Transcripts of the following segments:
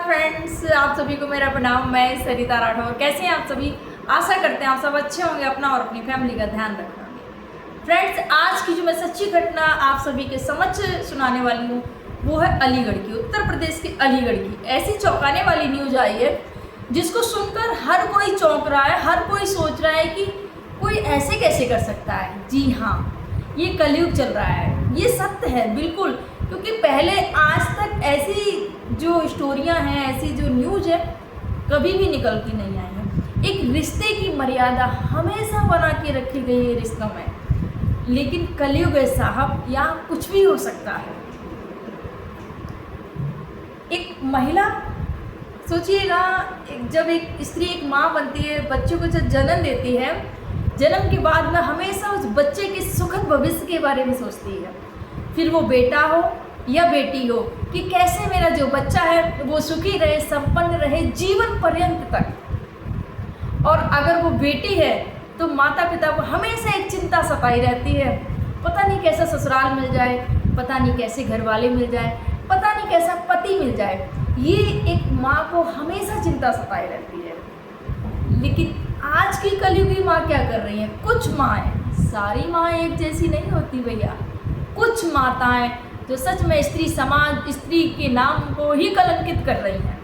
Friends, आप सभी को मेरा प्रणाम। मैं सरिता राठौर। कैसे हैं आप सभी? आशा करते हैं आप सब अच्छे होंगे, अपना और अपनी फैमिली का ध्यान रखेंगे। फ्रेंड्स, आज की जो मैं सच्ची घटना आप सभी के समक्ष सुनाने वाली हूँ वो है अलीगढ़ की, उत्तर प्रदेश के अलीगढ़ की। ऐसी चौंकाने वाली न्यूज आई है जिसको सुनकर हर कोई चौंक रहा है, हर कोई सोच रहा है कि कोई ऐसे कैसे कर सकता है। जी हाँ, ये कलयुग चल रहा है, ये सत्य है बिल्कुल। क्योंकि पहले आज तक ऐसी जो स्टोरियां हैं, ऐसी जो न्यूज है, कभी भी निकलती नहीं आई है। एक रिश्ते की मर्यादा हमेशा बना के रखी गई है रिश्तों में, लेकिन कलयुग है साहब, यहाँ कुछ भी हो सकता है। एक महिला, सोचिएगा, जब एक स्त्री एक माँ बनती है, बच्चों को जब जन्म देती है, जन्म के बाद में हमेशा उस बच्चे के सुखद भविष्य के बारे में सोचती है। फिर वो बेटा हो या बेटी हो, कि कैसे मेरा जो बच्चा है वो सुखी रहे, संपन्न रहे जीवन पर्यंत तक। और अगर वो बेटी है तो माता पिता को हमेशा एक चिंता सताई रहती है, पता नहीं कैसा ससुराल मिल जाए, पता नहीं कैसे घर वाले मिल जाए, पता नहीं कैसा पति मिल जाए। ये एक माँ को हमेशा चिंता सताई रहती है। लेकिन आज की कलयुगी माँ क्या कर रही है? कुछ माँएं, सारी माँ एक जैसी नहीं होती भैया। कुछ माताएं जो सच में स्त्री समाज, स्त्री के नाम को ही कलंकित कर रही हैं।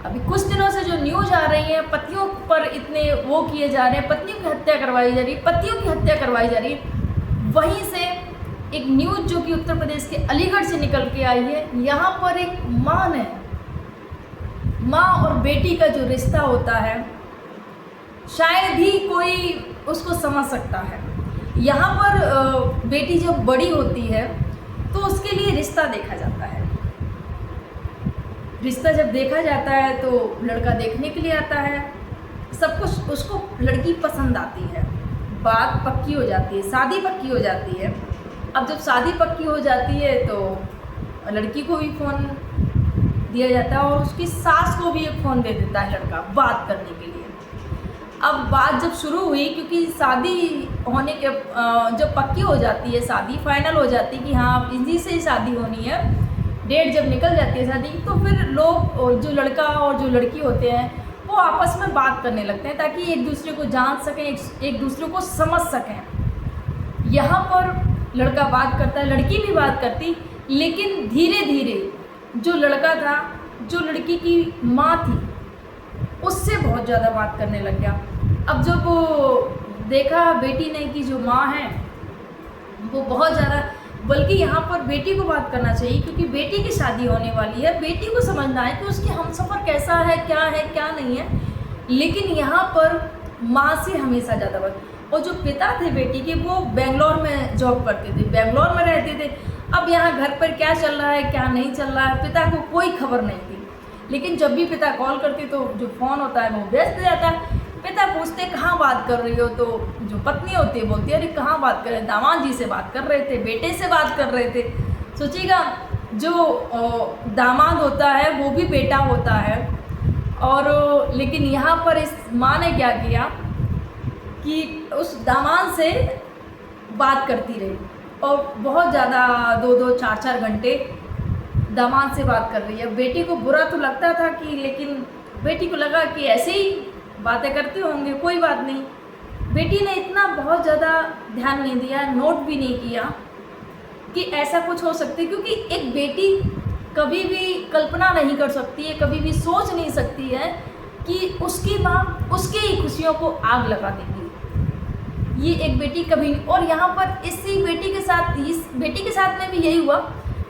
अभी कुछ दिनों से जो न्यूज आ रही है, पतियों पर इतने वो किए जा रहे हैं, पत्नियों की हत्या करवाई जा रही है, पतियों की हत्या करवाई जा रही है। वहीं से एक न्यूज जो कि उत्तर प्रदेश के अलीगढ़ से निकल के आई है। यहाँ पर एक माँ ने, माँ और बेटी का जो रिश्ता होता है, शायद ही कोई उसको समझ सकता है। यहाँ पर बेटी जब बड़ी होती है तो उसके लिए रिश्ता देखा जाता है। रिश्ता जब देखा जाता है तो लड़का देखने के लिए आता है, सब कुछ उसको लड़की पसंद आती है, बात पक्की हो जाती है, शादी पक्की हो जाती है। अब जब शादी पक्की हो जाती है तो लड़की को भी फ़ोन दिया जाता है और उसकी सास को भी एक फ़ोन दे देता है लड़का बात करने के लिए। अब बात जब शुरू हुई, क्योंकि शादी होने के जब पक्की हो जाती है, शादी फाइनल हो जाती है कि हाँ अब इसी से ही शादी होनी है, डेट जब निकल जाती है शादी, तो फिर लोग, जो लड़का और जो लड़की होते हैं, वो आपस में बात करने लगते हैं ताकि एक दूसरे को जान सकें, एक दूसरे को समझ सकें। यहाँ पर लड़का बात करता है, लड़की भी बात करती, लेकिन धीरे धीरे जो लड़का था, जो लड़की की माँ थी, उससे बहुत ज़्यादा बात करने लग गया। अब जब देखा बेटी ने कि जो माँ है वो बहुत ज़्यादा, बल्कि यहाँ पर बेटी को बात करना चाहिए क्योंकि बेटी की शादी होने वाली है, बेटी को समझना है कि उसके हमसफ़र कैसा है क्या नहीं है। लेकिन यहाँ पर माँ से हमेशा ज़्यादा बात। और जो पिता थे बेटी के, वो बेंगलोर में जॉब करते थे, बेंगलोर में रहते थे। अब यहाँ घर पर क्या चल रहा है क्या नहीं चल रहा है, पिता को कोई खबर नहीं थी। लेकिन जब भी पिता कॉल करते तो जो फ़ोन होता है वो व्यस्त जाता है। पिता पूछते कहाँ बात कर रही हो, तो जो पत्नी होती है बोलती है अरे कहाँ बात कर रहे, दामाद जी से बात कर रहे थे, बेटे से बात कर रहे थे। सोचिएगा, जो दामाद होता है वो भी बेटा होता है। और लेकिन यहाँ पर इस माँ ने क्या किया कि उस दामाद से बात करती रही और बहुत ज़्यादा 2-2, 4-4 घंटे दामाद से बात कर रही है। बेटी को बुरा तो लगता था कि, लेकिन बेटी को लगा कि ऐसे ही बातें करते होंगे, कोई बात नहीं। बेटी ने इतना बहुत ज़्यादा ध्यान नहीं दिया, नोट भी नहीं किया कि ऐसा कुछ हो सकता है, क्योंकि एक बेटी कभी भी कल्पना नहीं कर सकती है, कभी भी सोच नहीं सकती है कि उसकी माँ उसकी ही खुशियों को आग लगा देगी। ये एक बेटी कभी नहीं। और यहाँ पर इस बेटी के साथ में भी यही हुआ।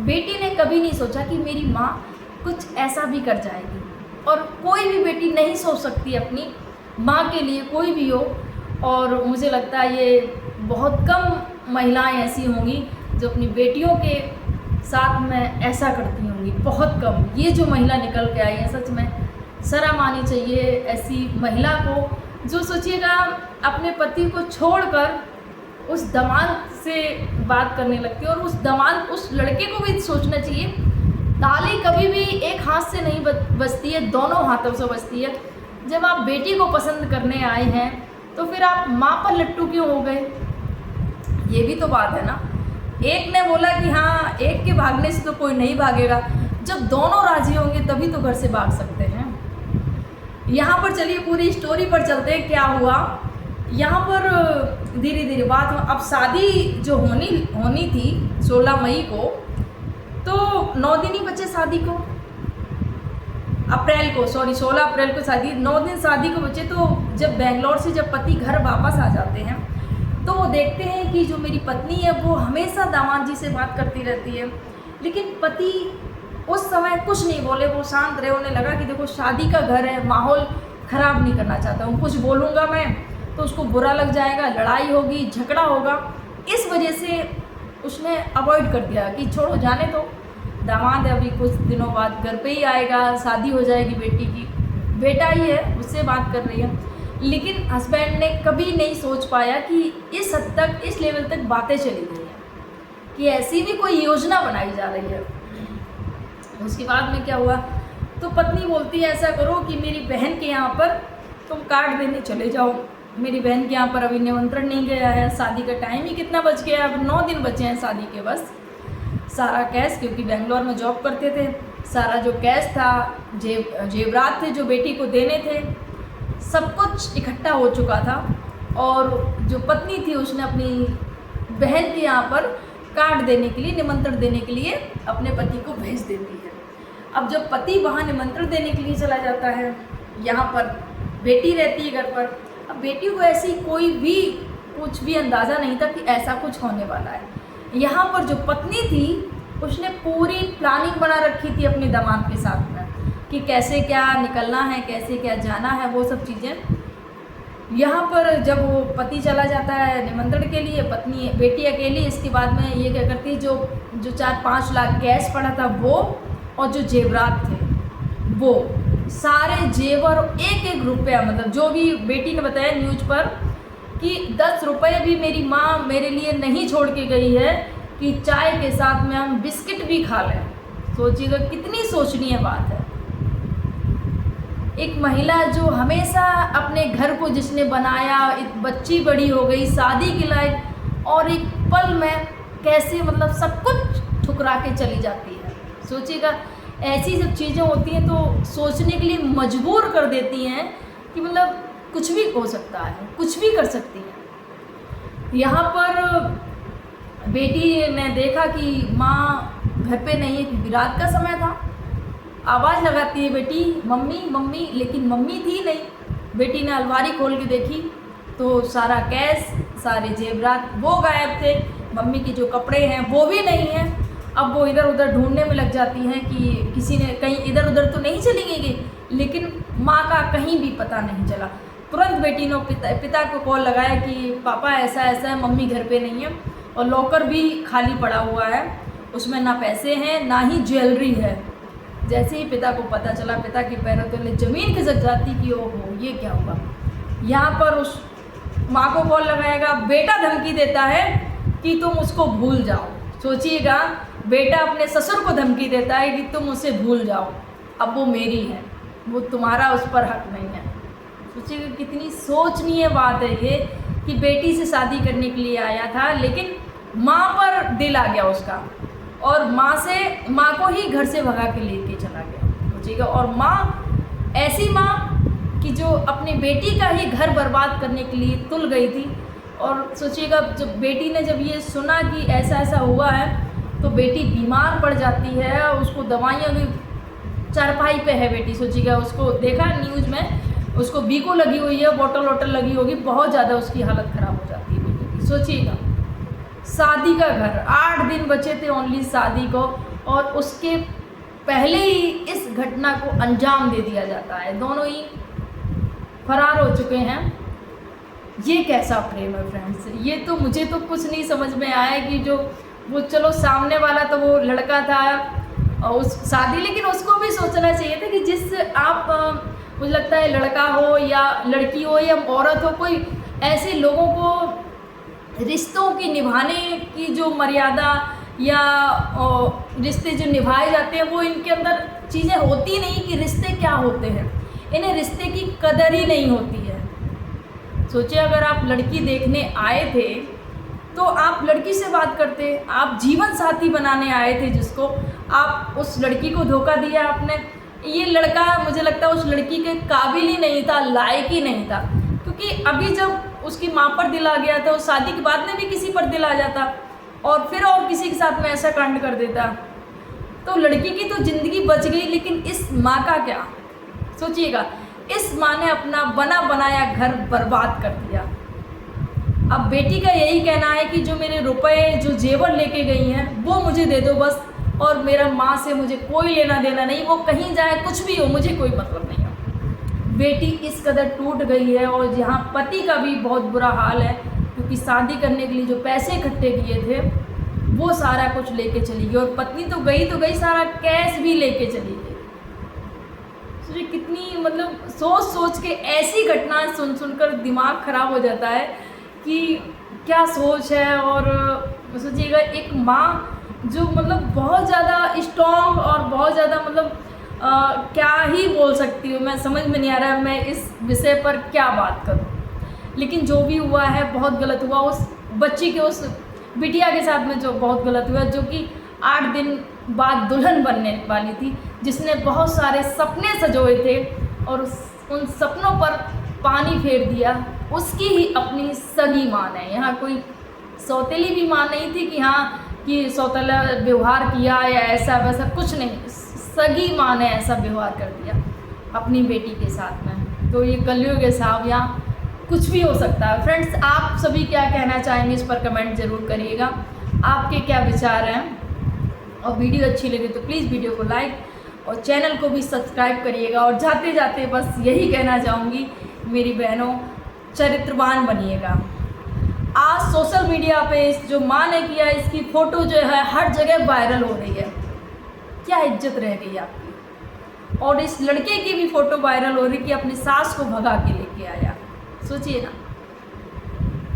बेटी ने कभी नहीं सोचा कि मेरी माँ कुछ ऐसा भी कर जाएगी। और कोई भी बेटी नहीं सोच सकती अपनी माँ के लिए, कोई भी हो। और मुझे लगता है ये बहुत कम महिलाएं ऐसी होंगी जो अपनी बेटियों के साथ में ऐसा करती होंगी, बहुत कम। ये जो महिला निकल के आई है, सच में शर्म आनी चाहिए ऐसी महिला को, जो सोचिएगा अपने पति को छोड़कर उस दामाद से बात करने लगती है। और उस लड़के को भी सोचना चाहिए, ताली कभी भी एक हाथ से नहीं बजती है, दोनों हाथों से बजती है। जब आप बेटी को पसंद करने आए हैं तो फिर आप माँ पर लट्टू क्यों हो गए? ये भी तो बात है ना। एक ने बोला कि हाँ, एक के भागने से तो कोई नहीं भागेगा। जब दोनों राजी होंगे तभी तो घर से भाग सकते हैं। यहाँ पर चलिए पूरी स्टोरी पर चलते हैं, क्या हुआ यहाँ पर। धीरे धीरे बात, अब शादी जो होनी थी 16 मई को, तो 9 दिन ही बचे शादी को, 16 अप्रैल को शादी, 9 दिन शादी को बचे। तो जब बेंगलोर से जब पति घर वापस आ जाते हैं तो वो देखते हैं कि जो मेरी पत्नी है वो हमेशा दामाद जी से बात करती रहती है, लेकिन पति उस समय कुछ नहीं बोले, वो शांत रहे। उन्हें लगा कि देखो शादी का घर है, माहौल ख़राब नहीं करना चाहता हूँ, कुछ बोलूँगा मैं तो उसको बुरा लग जाएगा, लड़ाई होगी, झगड़ा होगा। इस वजह से उसने अवॉइड कर दिया कि छोड़ो जाने दो, दामाद है, अभी कुछ दिनों बाद घर पे ही आएगा, शादी हो जाएगी बेटी की, बेटा ही है, उससे बात कर रही है। लेकिन हस्बैंड ने कभी नहीं सोच पाया कि इस हद तक, इस लेवल तक बातें चली गई हैं कि ऐसी भी कोई योजना बनाई जा रही है। उसके बाद में क्या हुआ, तो पत्नी बोलती है ऐसा करो कि मेरी बहन के यहाँ पर तुम कार्ड देने चले जाओ। मेरी बहन के यहाँ पर अभी निमंत्रण नहीं गया है, शादी का टाइम ही कितना बच गया, अब 9 दिन बचे हैं शादी के बस। सारा कैश, क्योंकि बेंगलोर में जॉब करते थे, सारा जो कैश था, जेवरात थे जो बेटी को देने थे, सब कुछ इकट्ठा हो चुका था। और जो पत्नी थी उसने अपनी बहन के यहाँ पर कार्ड देने के लिए, निमंत्रण देने के लिए अपने पति को भेज देती है। अब जब पति वहाँ निमंत्रण देने के लिए चला जाता है, यहाँ पर बेटी रहती है घर पर। अब बेटी को ऐसी कोई भी कुछ भी अंदाज़ा नहीं था कि ऐसा कुछ होने वाला है। यहाँ पर जो पत्नी थी उसने पूरी प्लानिंग बना रखी थी अपने दामाद के साथ में कि कैसे क्या निकलना है, कैसे क्या जाना है, वो सब चीज़ें। यहाँ पर जब वो पति चला जाता है निमंत्रण के लिए, पत्नी बेटी अकेली, इसके बाद में ये क्या करती है, जो 4-5 लाख कैश पड़ा था वो, और जो जेवरात थे वो सारे जेवर, एक रुपया, मतलब जो भी बेटी ने बताया न्यूज़ पर कि 10 रुपये भी मेरी माँ मेरे लिए नहीं छोड़ के गई है कि चाय के साथ में हम बिस्किट भी खा लें। सोचिएगा कितनी सोचनीय बात है। एक महिला जो हमेशा अपने घर को जिसने बनाया, एक बच्ची बड़ी हो गई, शादी के लायक, और एक पल में कैसे मतलब सब कुछ ठुकरा के चली जाती है। सोचिएगा ऐसी जब चीज़ें होती हैं तो सोचने के लिए मजबूर कर देती हैं कि मतलब कुछ भी हो सकता है, कुछ भी कर सकती है। यहाँ पर बेटी ने देखा कि माँ घर पे नहीं है, क्योंकि रात का समय था। आवाज़ लगाती है बेटी, मम्मी मम्मी, लेकिन मम्मी थी नहीं। बेटी ने अलमारी खोल के देखी तो सारा कैश, सारे जेवरात वो गायब थे, मम्मी के जो कपड़े हैं वो भी नहीं हैं। अब वो इधर उधर ढूंढने में लग जाती हैं कि किसी ने कहीं इधर उधर तो नहीं चली गई, लेकिन माँ का कहीं भी पता नहीं चला। तुरंत बेटी ने पिता को कॉल लगाया कि पापा ऐसा ऐसा है, मम्मी घर पे नहीं है, और लॉकर भी खाली पड़ा हुआ है, उसमें ना पैसे हैं ना ही ज्वेलरी है। जैसे ही पिता को पता चला, पिता के पैरों तले जमीन खिसक जाती कि ओहो ये क्या हुआ। यहाँ पर उस माँ को कॉल लगाएगा, बेटा धमकी देता है कि तुम उसको भूल जाओ। सोचिएगा, बेटा अपने ससुर को धमकी देता है कि तुम उसे भूल जाओ, अब वो मेरी है, वो तुम्हारा उस पर हक नहीं है। सोचिएगा कितनी सोचनीय बात है ये कि बेटी से शादी करने के लिए आया था, लेकिन माँ पर दिल आ गया उसका, और माँ को ही घर से भगा के लेके चला गया। सोचिएगा, और माँ ऐसी माँ कि जो अपनी बेटी का ही घर बर्बाद करने के लिए तुल गई थी। और सोचिएगा जब बेटी ने जब ये सुना कि ऐसा ऐसा हुआ है तो बेटी बीमार पड़ जाती है, उसको दवाइयाँ भी, चारपाई पे है बेटी। सोचिएगा, उसको देखा न्यूज़ में, उसको बीको लगी हुई है, बोतल वोटल लगी होगी, बहुत ज़्यादा उसकी हालत ख़राब हो जाती है बेटी की। सोचिएगा, शादी का घर, 8 दिन बचे थे ओनली शादी को, और उसके पहले ही इस घटना को अंजाम दे दिया जाता है। दोनों ही फरार हो चुके हैं। ये कैसा प्रेम है फ्रेंड्स, ये तो मुझे तो कुछ नहीं समझ में आया कि जो वो, चलो सामने वाला तो वो लड़का था उस शादी, लेकिन उसको भी सोचना चाहिए था कि जिस आप मुझे लगता है लड़का हो या लड़की हो या औरत हो, कोई ऐसे लोगों को रिश्तों की निभाने की जो मर्यादा या रिश्ते जो निभाए जाते हैं वो इनके अंदर चीज़ें होती नहीं कि रिश्ते क्या होते हैं। इन्हें रिश्ते की कदर ही नहीं होती है। सोचिए, अगर आप लड़की देखने आए थे तो आप लड़की से बात करते, आप जीवन साथी बनाने आए थे जिसको, आप उस लड़की को धोखा दिया आपने, ये लड़का मुझे लगता है उस लड़की के काबिल ही नहीं था, लायक ही नहीं था। क्योंकि अभी जब उसकी माँ पर दिल आ गया था, उस शादी के बाद में भी किसी पर दिल आ जाता और फिर और किसी के साथ में ऐसा कांड कर देता, तो लड़की की तो ज़िंदगी बच गई, लेकिन इस माँ का क्या? सोचिएगा, इस माँ ने अपना बना बनाया घर बर्बाद कर दिया। अब बेटी का यही कहना है कि जो मेरे रुपए, जो जेवर लेके गई हैं वो मुझे दे दो बस, और मेरा माँ से मुझे कोई लेना देना नहीं, वो कहीं जाए कुछ भी हो मुझे कोई मतलब नहीं है। बेटी इस कदर टूट गई है, और जहाँ पति का भी बहुत बुरा हाल है, क्योंकि शादी करने के लिए जो पैसे इकट्ठे किए थे वो सारा कुछ लेके चली गई, और पत्नी तो गई सारा कैश भी लेके चली गई। सोचिए कितनी, मतलब सोच सोच के ऐसी घटना सुन सुनकर दिमाग खराब हो जाता है कि क्या सोच है। और सोचिएगा एक माँ जो मतलब बहुत ज़्यादा स्ट्रॉन्ग और बहुत ज़्यादा मतलब क्या ही बोल सकती हूँ, मैं समझ में नहीं आ रहा है मैं इस विषय पर क्या बात करूँ। लेकिन जो भी हुआ है बहुत गलत हुआ, उस बच्ची के, उस बिटिया के साथ में जो बहुत गलत हुआ, जो कि 8 दिन बाद दुल्हन बनने वाली थी, जिसने बहुत सारे सपने सजोए थे और उन सपनों पर पानी फेर दिया, उसकी ही अपनी सगी माँ ने। यहाँ कोई सौतेली भी माँ नहीं थी कि हाँ कि सौतेला व्यवहार किया या ऐसा वैसा, कुछ नहीं, सगी माँ ने ऐसा व्यवहार कर दिया अपनी बेटी के साथ में। तो ये कलयुग है साहब, यहाँ कुछ भी हो सकता है। फ्रेंड्स, आप सभी क्या कहना चाहेंगे इस पर कमेंट ज़रूर करिएगा, आपके क्या विचार हैं। और वीडियो अच्छी लगे तो प्लीज़ वीडियो को लाइक और चैनल को भी सब्सक्राइब करिएगा। और जाते जाते बस यही कहना चाहूँगी मेरी बहनों, चरित्रवान बनिएगा। आज सोशल मीडिया पे इस जो माँ ने किया, इसकी फ़ोटो जो है हर जगह वायरल हो रही है, क्या इज्जत रह गई आपकी। और इस लड़के की भी फ़ोटो वायरल हो रही कि अपनी सास को भगा के लेके आया। सोचिए ना,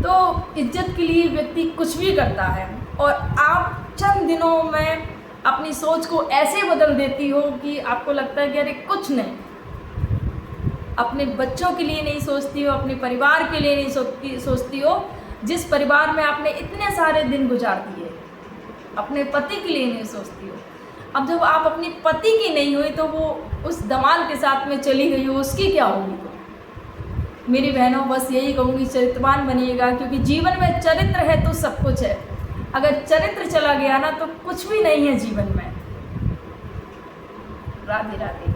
तो इज्जत के लिए व्यक्ति कुछ भी करता है, और आप चंद दिनों में अपनी सोच को ऐसे बदल देती हो कि आपको लगता है कि अरे कुछ नहीं, अपने बच्चों के लिए नहीं सोचती हो, अपने परिवार के लिए नहीं सोचती हो, जिस परिवार में आपने इतने सारे दिन गुजार दिए, अपने पति के लिए नहीं सोचती हो। अब जब आप अपनी पति की नहीं हुई तो वो उस दमाल के साथ में चली गई हो, उसकी क्या होगी? तो मेरी बहनों, बस यही कहूँगी, चरित्रवान बनिएगा, क्योंकि जीवन में चरित्र है तो सब कुछ है। अगर चरित्र चला गया ना तो कुछ भी नहीं है जीवन में। राधे राधे।